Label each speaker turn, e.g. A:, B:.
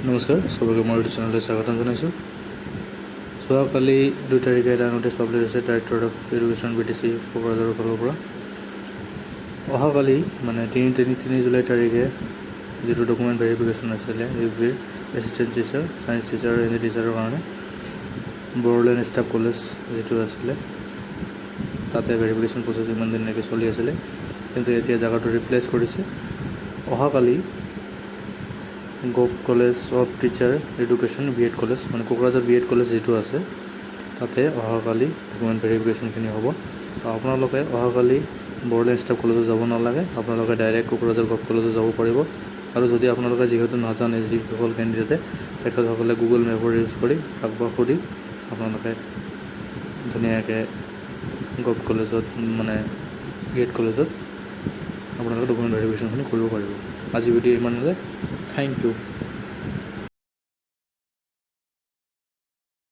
A: নমস্কাৰ সবকে মোৰ ইউটিউব চেনেললৈ স্বাগতম জনাইছোঁ। যোৱাকালি 2 তাৰিখে এটা নটিছ পাব্লিছ হৈছে ডাইৰেক্টৰেট অফ এডুকেশ্যন BTC কোকৰাঝাৰৰ ফালৰ পৰা। অহাকালি মানে 3 জুলাই তাৰিখে যিটো ডকুমেণ্ট ভেৰিফিকেশ্যন আছিলে UPৰ এছিষ্টেণ্ট টিচাৰ, ছায়েন্স টিচাৰ আৰু হিন্দী টিচাৰৰ কাৰণে বড়োলেণ্ড ষ্টাফ কলেজ যিটো আছিলে তাতে ভেৰিফিকেশ্যন প্ৰচেছ ইমান দিনলৈকে চলি আছিলে, কিন্তু এতিয়া জেগাটো ৰিপ্লেচ কৰিছে। অহাকালি gov college of teacher education BEd college মানে কোকৰাঝাৰ BEd কলেজ যিটো আছে তাতে অহাকালি ডকুমেণ্ট ভেৰিফিকেশ্যনখিনি হ'ব। তো আপোনালোকে অহাকালি বড়োলেণ্ড ষ্টাফ কলেজত যাব নালাগে, আপোনালোকে ডাইৰেক্ট কোকৰাঝাৰ গভ কলেজত যাব পাৰিব। আৰু যদি আপোনালোকে যিহেতু নাজানে যিসকল কেণ্ডিডেটে তেখেতসকলে গুগল মেপৰ ইউজ কৰি কাৰোবাক সুধি আপোনালোকে ধুনীয়াকৈ গভ কলেজত মানে BEd কলেজত আপোনালোকে ডকুমেণ্ট ভেৰিফিকেশ্যনখিনি কৰিব পাৰিব। আজি ভিডিঅ' ইমানলৈ, থেংক ইউ।